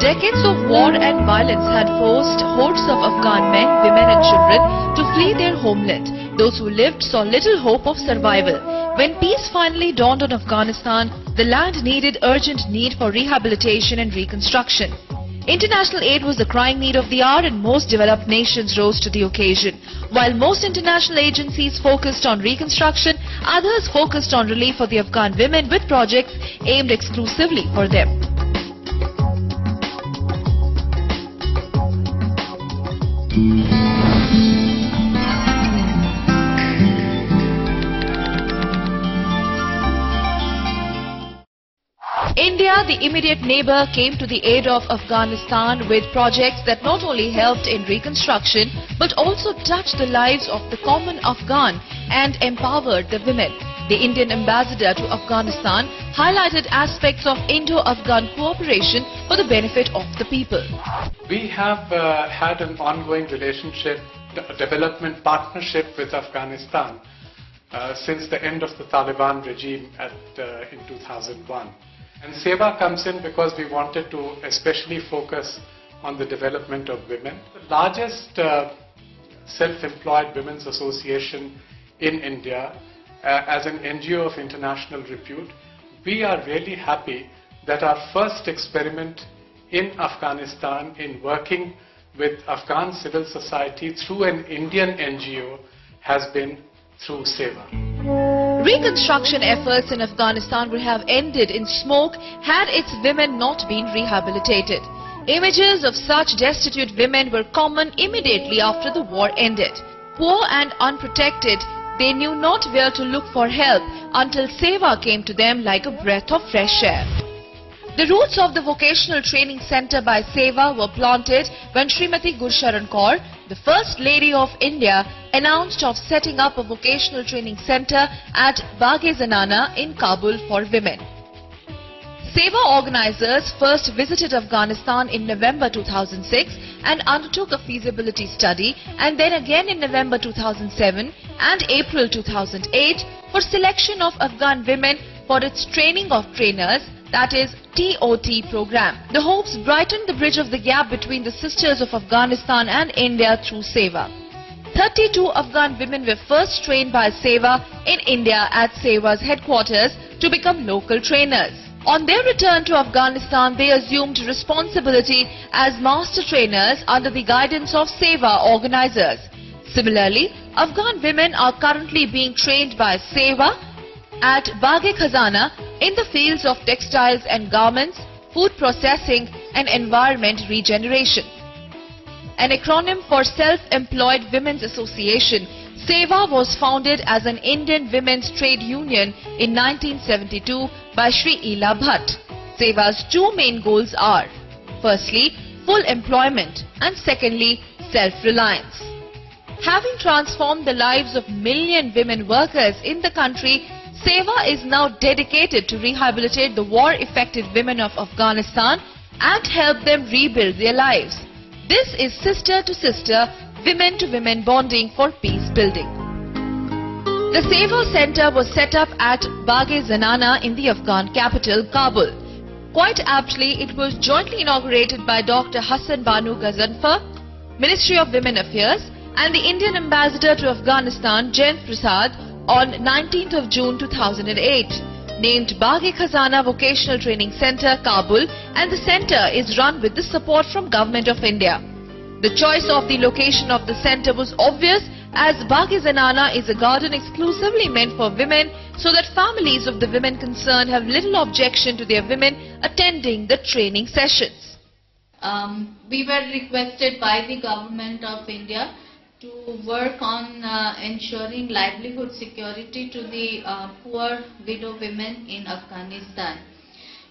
Decades of war and violence had forced hordes of Afghan men, women and children to flee their homeland. Those who lived saw little hope of survival. When peace finally dawned on Afghanistan, the land needed urgent need for rehabilitation and reconstruction. International aid was the crying need of the hour and most developed nations rose to the occasion. While most international agencies focused on reconstruction, others focused on relief for the Afghan women with projects aimed exclusively for them. India, the immediate neighbor, came to the aid of Afghanistan with projects that not only helped in reconstruction but also touched the lives of the common Afghan and empowered the women. The Indian ambassador to Afghanistan highlighted aspects of Indo-Afghan cooperation for the benefit of the people. We have had an ongoing relationship, development partnership with Afghanistan since the end of the Taliban regime in 2001. And SEWA comes in because we wanted to especially focus on the development of women. The largest self-employed women's association in India, as an NGO of international repute, we are really happy that our first experiment in Afghanistan in working with Afghan civil society through an Indian NGO has been through SEWA. Reconstruction efforts in Afghanistan would have ended in smoke had its women not been rehabilitated. Images of such destitute women were common immediately after the war ended. Poor and unprotected, they knew not where to look for help until SEWA came to them like a breath of fresh air. The roots of the vocational training center by SEWA were planted when Srimati Gursharan Kaur, the First Lady of India, announced of setting up a vocational training center at Baagay Khazana in Kabul for women. SEWA organizers first visited Afghanistan in November 2006 and undertook a feasibility study, and then again in November 2007 and April 2008 for selection of Afghan women for its training of trainers, that is TOT program. The hopes brightened the bridge of the gap between the sisters of Afghanistan and India through SEWA. 32 Afghan women were first trained by SEWA in India at SEWA's headquarters to become local trainers. On their return to Afghanistan, they assumed responsibility as master trainers under the guidance of SEWA organizers. Similarly, Afghan women are currently being trained by SEWA at Baagay Khazana in the fields of textiles and garments, food processing and environment regeneration. An acronym for Self-Employed Women's Association, SEWA was founded as an Indian women's trade union in 1972 by Shri Ila Bhatt. SEWA's two main goals are, firstly, full employment and secondly, self-reliance. Having transformed the lives of million women workers in the country, SEWA is now dedicated to rehabilitate the war-affected women of Afghanistan and help them rebuild their lives. This is sister-to-sister, women-to-women bonding for peace building. The SEWA Center was set up at Baagay Khazana in the Afghan capital, Kabul. Quite aptly, it was jointly inaugurated by Dr. Hassan Banu Ghazanfar, Ministry of Women Affairs, and the Indian Ambassador to Afghanistan, Jayant Prasad, on 19th of June 2008. Named Baagay Khazana Vocational Training Center, Kabul, and the center is run with the support from Government of India. The choice of the location of the center was obvious, as Baagay Khazana is a garden exclusively meant for women, so that families of the women concerned have little objection to their women attending the training sessions. We were requested by the Government of India to work on ensuring livelihood security to the poor widow women in Afghanistan.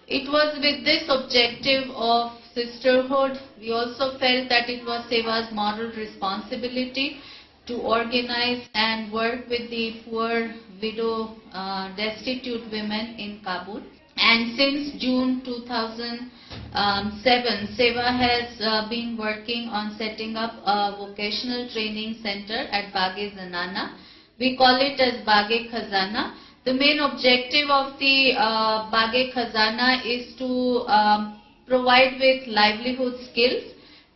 It was with this objective of sisterhood, we also felt that it was SEWA's moral responsibility to organize and work with the poor widow destitute women in Kabul. And since June 2007, SEWA has been working on setting up a vocational training center at Baagay Khazana. We call it as Baagay Khazana. The main objective of the Baagay Khazana is to provide with livelihood skills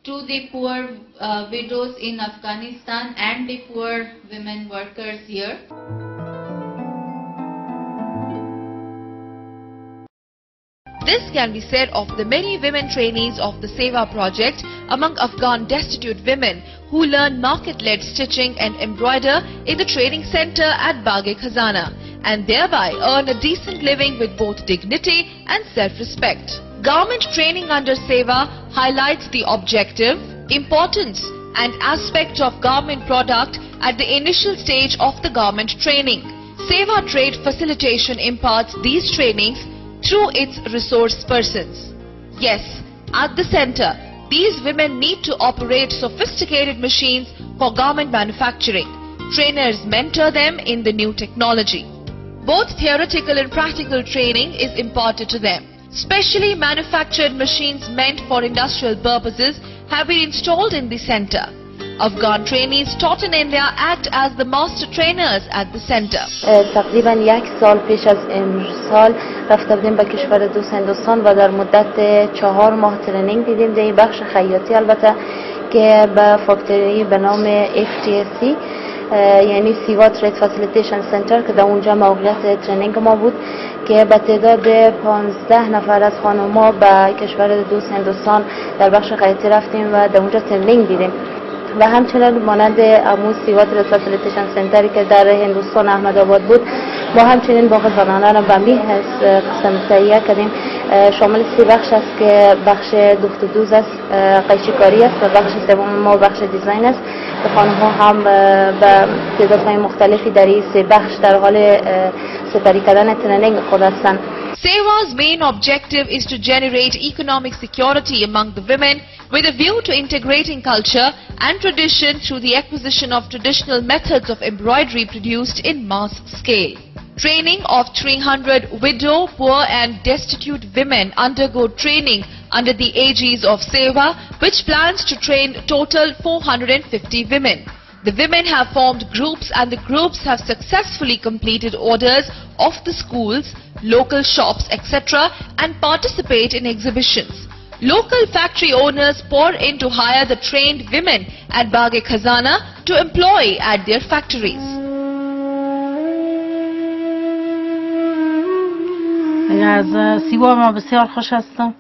to the poor widows in Afghanistan and the poor women workers here. This can be said of the many women trainees of the SEWA project among Afghan destitute women who learn market-led stitching and embroider in the training center at Baagay Khazana and thereby earn a decent living with both dignity and self-respect. Government training under SEWA highlights the objective, importance and aspect of government product at the initial stage of the government training. SEWA Trade Facilitation imparts these trainings through its resource persons. Yes, at the center, these women need to operate sophisticated machines for garment manufacturing. Trainers mentor them in the new technology. Both theoretical and practical training is imparted to them. Specially manufactured machines meant for industrial purposes have been installed in the center. Afghan trainees taught in India act as the master trainers at the center. تقریبا 1 سال پیش از امسال رفته بودیم به کشور دوست هندوستان و در مدت 4 ماه ترینینگ دیدیم در بخش خیاطی، البته که به فاکتوری به نام STFC یعنی SEWA Trade Facilitation Center که در اونجا موقعیت ترینینگ ما بود که به تعداد 15 نفر از خانم‌ها به کشور دوست هندوستان در بخش خیاطی رفتیم و در اونجا ترینینگ دیدیم. و همچنین مانند امو SEWA Trade Facilitation Center که در هندوستان احمد آباد بود، ما همچنین باغ زنانه را به قسم تهیه کردیم. شامل 3 بخش است که بخش دوخت دوز است، قیچی است و بخش سوم ما بخش دیزاین است. خانم‌ها هم به تعدادهای مختلفی در این 3 بخش در حال سپری کردن ترینینگ خود هستند. SEWA's main objective is to generate economic security among the women with a view to integrating culture and tradition through the acquisition of traditional methods of embroidery produced in mass scale. Training of 300 widow, poor and destitute women undergo training under the aegis of SEWA, which plans to train total 450 women. The women have formed groups and the groups have successfully completed orders of the schools, local shops, etc. and participate in exhibitions. Local factory owners pour in to hire the trained women at Baagay Khazana to employ at their factories. از SEWA ما بسیار خوش هستم.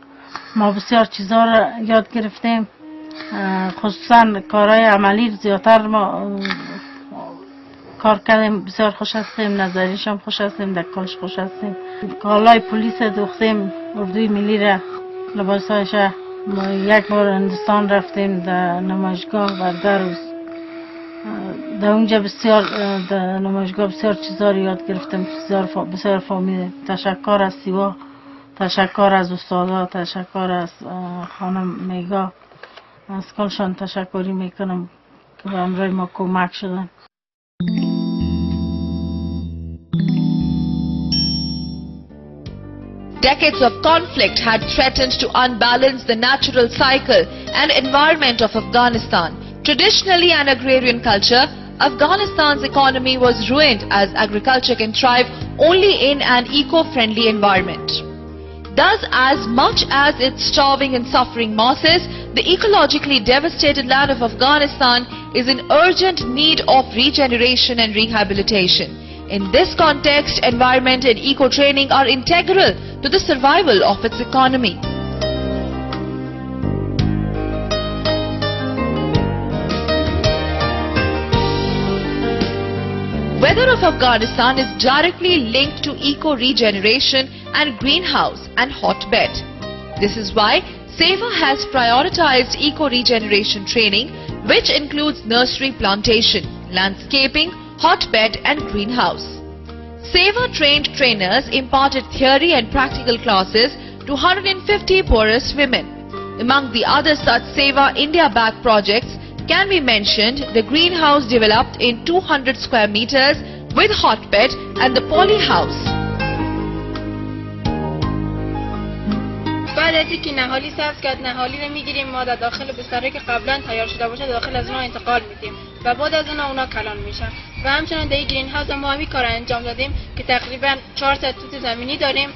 ما بسیار چیزا را یاد گرفتیم، خصوصا کارهای عملی زیادتر ما کار کردیم. بسیار خوش هستیم، نظریش هم خوش هستیم، دکالش خوش هستیم. کالای پلیس دوختیم، اردوی ملی را لباسایش. ما 1 بار هندوستان رفتیم در نمایشگاه و در روز در اونجا بسیار در نمایشگاه بسیار چیزا رو یاد گرفتیم، بسیار فهمیدیم. تشکر از SEWA، تشکر از استادا، تشکر از خانم میگا، از کلشان تشکری میکنم که به همراه ما کمک شدن. Decades of conflict had threatened to unbalance the natural cycle and environment of Afghanistan. Traditionally an agrarian culture, Afghanistan's economy was ruined as agriculture can thrive only in an eco-friendly environment. Thus, as much as its starving and suffering masses, the ecologically devastated land of Afghanistan is in urgent need of regeneration and rehabilitation. In this context, environment and eco-training are integral to the survival of its economy. Weather of Afghanistan is directly linked to eco-regeneration and greenhouse and hotbed. This is why SEWA has prioritized eco-regeneration training, which includes nursery plantation, landscaping, hotbed and greenhouse. SEWA trained trainers imparted theory and practical classes to 150 poorest women. Among the other such SEWA India-backed projects can be mentioned the greenhouse developed in 200 square meters with hotbed and the poly house. بعد از اینکه نهالی سبز کرد، نهالی رو میگیریم ما در داخل بستری که قبلا تیار شده باشه داخل از اونها انتقال میدیم و بعد از اونها کلان میشن. و همچنین در گرین هاوس ما همین کار انجام دادیم که تقریبا 400 توت زمینی داریم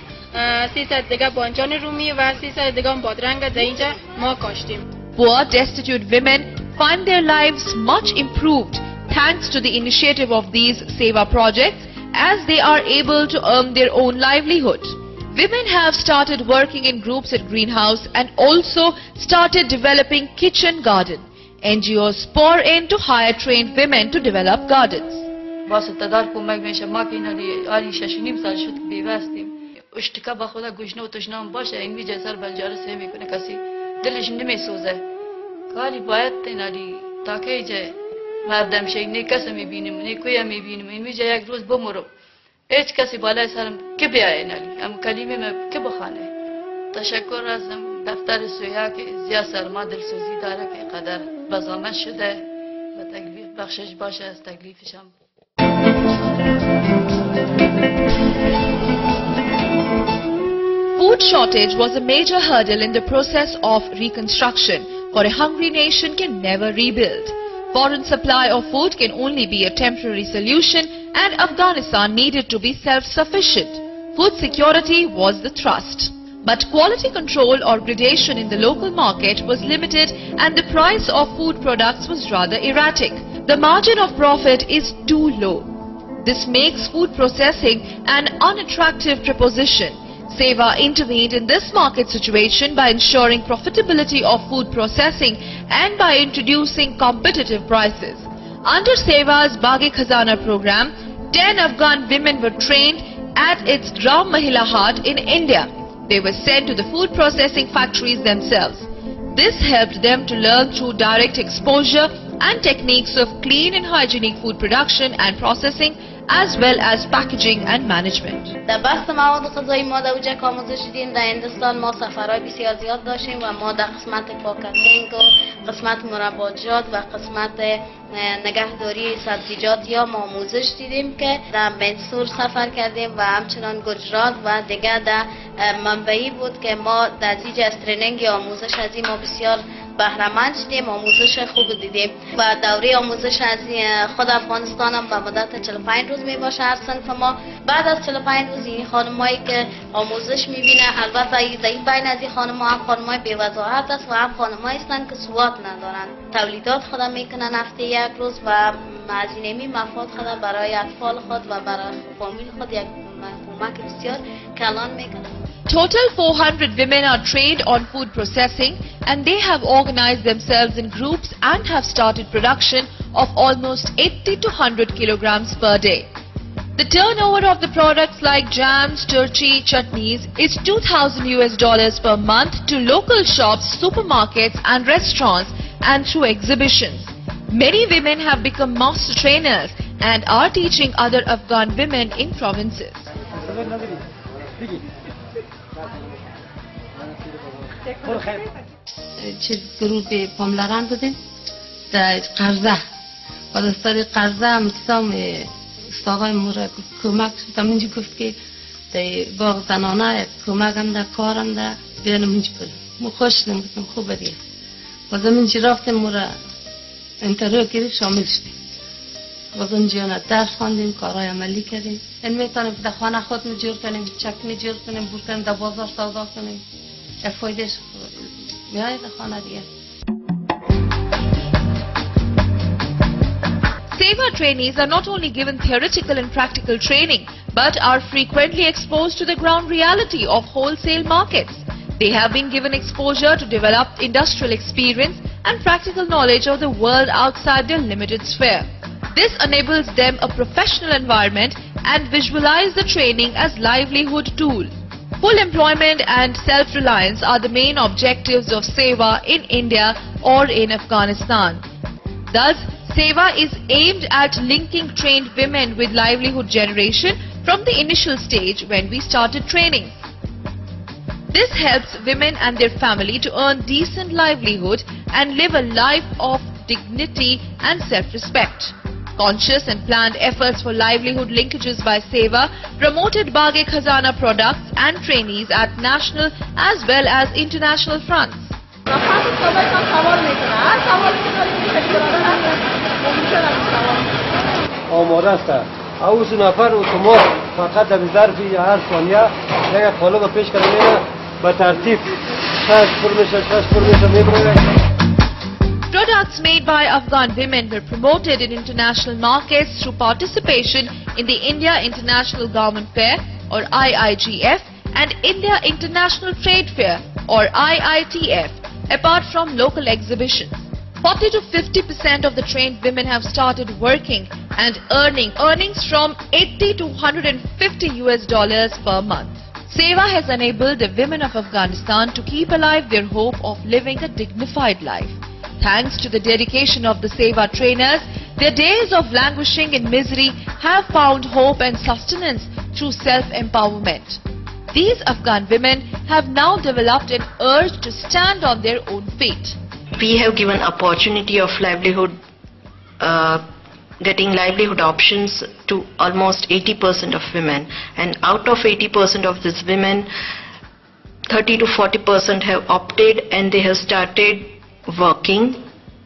300 دیگه بانجان رومی و 300 دیگه بادرنگ در اینجا ما کاشتیم. Poor, destitute women find their lives much improved thanks to the initiative of these SEWA projects, as they are able to earn their own livelihood. Women have started working in groups at greenhouse and also started developing kitchen garden. NGOs pour in to hire trained women to develop gardens. واسطه‌دار کمک میشه. ما که اینا آلی 6.5 سال شد که بی‌وستیم. اشتکا با خدا گوشنه و تشنه باشه این ویژه سر بلجاره سه میکنه کسی دلش نمیسوزه. کاری باید تنالی تا که ایجا مردم شی نه کسی میبینیم نه کویا میبینیم این ویژه یک روز بمرم هیچ کسی بالای سرم که بیایه نالی ام کلمه ما که بخانه. تشکر از دفتر سویا که زیاد سرما دلسوزی داره که قدر بزامت شده و تکلیف بخشش باشه از تکلیفشم. Food shortage was a major hurdle in the process of reconstruction, for a hungry nation can never rebuild. Foreign supply of food can only be a temporary solution, and Afghanistan needed to be self-sufficient. Food security was the thrust. But quality control or gradation in the local market was limited and the price of food products was rather erratic. The margin of profit is too low. This makes food processing an unattractive proposition. SEWA intervened in this market situation by ensuring profitability of food processing and by introducing competitive prices. Under SEWA's Baagay Khazana program, 10 Afghan women were trained at its Gram Mahila Hut in India. They were sent to the food processing factories themselves. This helped them to learn through direct exposure and techniques of clean and hygienic food production and processing, as well as packaging and management. در بحث مواد غذایی ما در اوجه آموزش دیدیم. در هندوستان ما سفرهای بسیار زیاد داشتیم و ما در قسمت پاکتینگ و قسمت مرباجات و قسمت نگهداری سبزیجات یا ما آموزش دیدیم که در منصور سفر کردیم و همچنان گجرات و دیگه در منبعی بود که ما در زیج از تریننگ آموزش از این ما بسیار بهره‌مند شدیم. آموزش خوب دیدیم و دوره آموزش از خود افغانستان هم به مدت 45 روز می باشه هر صنف ما. بعد از 45 روز این خانمایی که آموزش میبینه، البته این بین از این خانم‌ها هم خانمای بی وضاحت است و هم خانمایی هستند که سواد ندارن، تولیدات خود میکنن هفته یک روز و هزینه‌ای مفاد خود برای اطفال خود و برای فامیل خود یک کمک بسیار کلان میکنن. Total 400 women are trained on food processing and they have organized themselves in groups and have started production of almost 80 to 100 kilograms per day. The turnover of the products like jams, turchi, chutneys is $2,000 per month to local shops, supermarkets and restaurants and through exhibitions. Many women have become master trainers and are teaching other Afghan women in provinces. چیز گروه پاملران بودیم در قرضه و از طریق قرضه هم چیزام استاقای مورا کمک شدم. اینجا گفت که در باغ زنانه کمک هم در کارم در بیانم اینجا برم. ما خوش شدیم گفتم خوبه دیگه. بازم اینجا رفتیم مورا انترویو گیری شامل شدیم. بازم اینجا درس خواندیم، کارهای عملی کردیم. این میتونیم در خانه خود جور کنیم، چکنی جور کنیم، بور کنیم، در بازار سودا کنیم. فایدهش میاد در خانه دیگه. SEWA trainees are not only given theoretical and practical training, but are frequently exposed to the ground reality of wholesale markets. They have been given exposure to develop industrial experience and practical knowledge of the world outside their limited sphere. This enables them a professional environment and visualize the training as livelihood tool. Full employment and self-reliance are the main objectives of SEWA in India or in Afghanistan. Thus, SEWA is aimed at linking trained women with livelihood generation from the initial stage when we started training. This helps women and their family to earn decent livelihood and live a life of dignity and self-respect. Conscious and planned efforts for livelihood linkages by SEWA promoted Baagay Khazana products and trainees at national as well as international fronts. آماده است اوس نفر اتومات فقط در ظرف هر ثانیه یک قالب پیش کردن به ترتیب Products made by Afghan women were promoted in international markets through participation in the India International Garment Fair or IIGF and India International Trade Fair or IITF, apart from local exhibitions. 40 to 50% of the trained women have started working and earning earnings from 80 to 150 US dollars per month. SEWA has enabled the women of Afghanistan to keep alive their hope of living a dignified life. Thanks to the dedication of the SEWA trainers, their days of languishing in misery have found hope and sustenance through self-empowerment. These Afghan women have now developed an urge to stand on their own feet. We have given opportunity of livelihood, getting livelihood options to almost 80% of women, and out of 80% of these women, 30 to 40% have opted and they have started working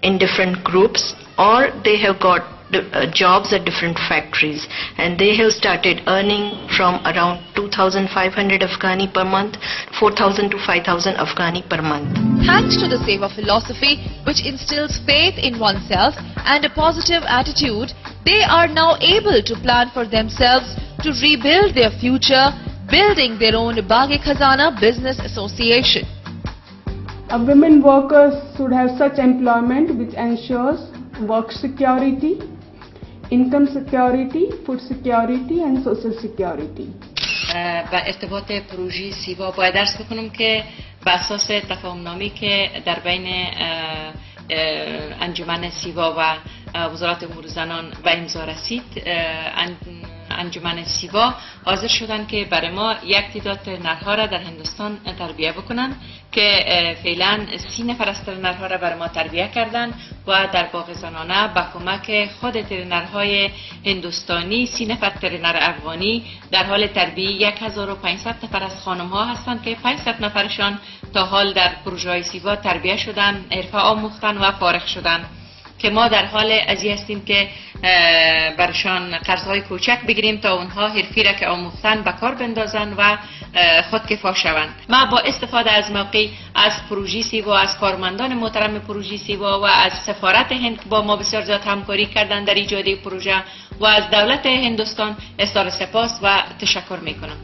in different groups, or they have got jobs at different factories, and they have started earning from around 2,500 Afghani per month, 4,000 to 5,000 Afghani per month. Thanks to the SEWA philosophy, which instills faith in oneself and a positive attitude, they are now able to plan for themselves to rebuild their future, building their own Baagay Khazana business association. Women workers should have such employment which ensures work security, income security, food security and social security. با ارتباط پروژه سیوا باید درس بکنم که بر اساس تفاهم نامه‌ای که در بین انجمن سیوا و وزارت امور زنان به امضا رسید، انجمن سیوا حاضر شدن که برای ما یک تعداد ترینرها را در هندوستان تربیه بکنن که فعلا 30 نفر از ترینرها را برای ما تربیه کردن و در باغ زنانه با کمک خود ترینرهای هندوستانی 30 نفر ترینر افغانی در حال تربیه 1500 نفر از خانم‌ها هستند که 500 نفرشان تا حال در پروژه سیوا تربیه شدن، حرفه آموختن و فارغ شدن، که ما در حال ازی هستیم که برشان قرضهای کوچک بگیریم تا اونها حرفی را که آموختن به کار بندازن و خودکفا شوند. ما با استفاده از موقع از پروژه سیوا، از کارمندان محترم پروژه سیوا و از سفارت هند که با ما بسیار زیاد همکاری کردن در ایجاد پروژه و از دولت هندوستان اظهار سپاس و تشکر میکنم.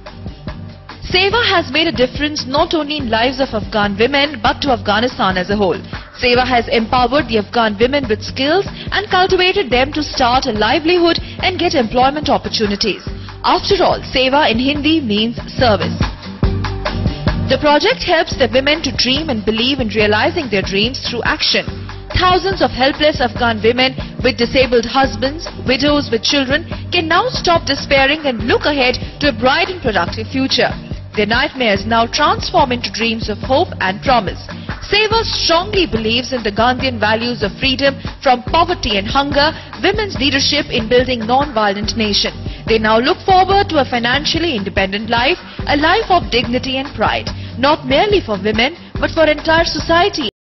SEWA has made a difference not only in lives of Afghan women but to Afghanistan as a whole. SEWA has empowered the Afghan women with skills and cultivated them to start a livelihood and get employment opportunities. After all, SEWA in Hindi means service. The project helps the women to dream and believe in realizing their dreams through action. Thousands of helpless Afghan women with disabled husbands, widows with children can now stop despairing and look ahead to a bright and productive future. Their nightmares now transform into dreams of hope and promise. SEWA strongly believes in the Gandhian values of freedom from poverty and hunger, women's leadership in building non-violent nation. They now look forward to a financially independent life, a life of dignity and pride, not merely for women but for entire society.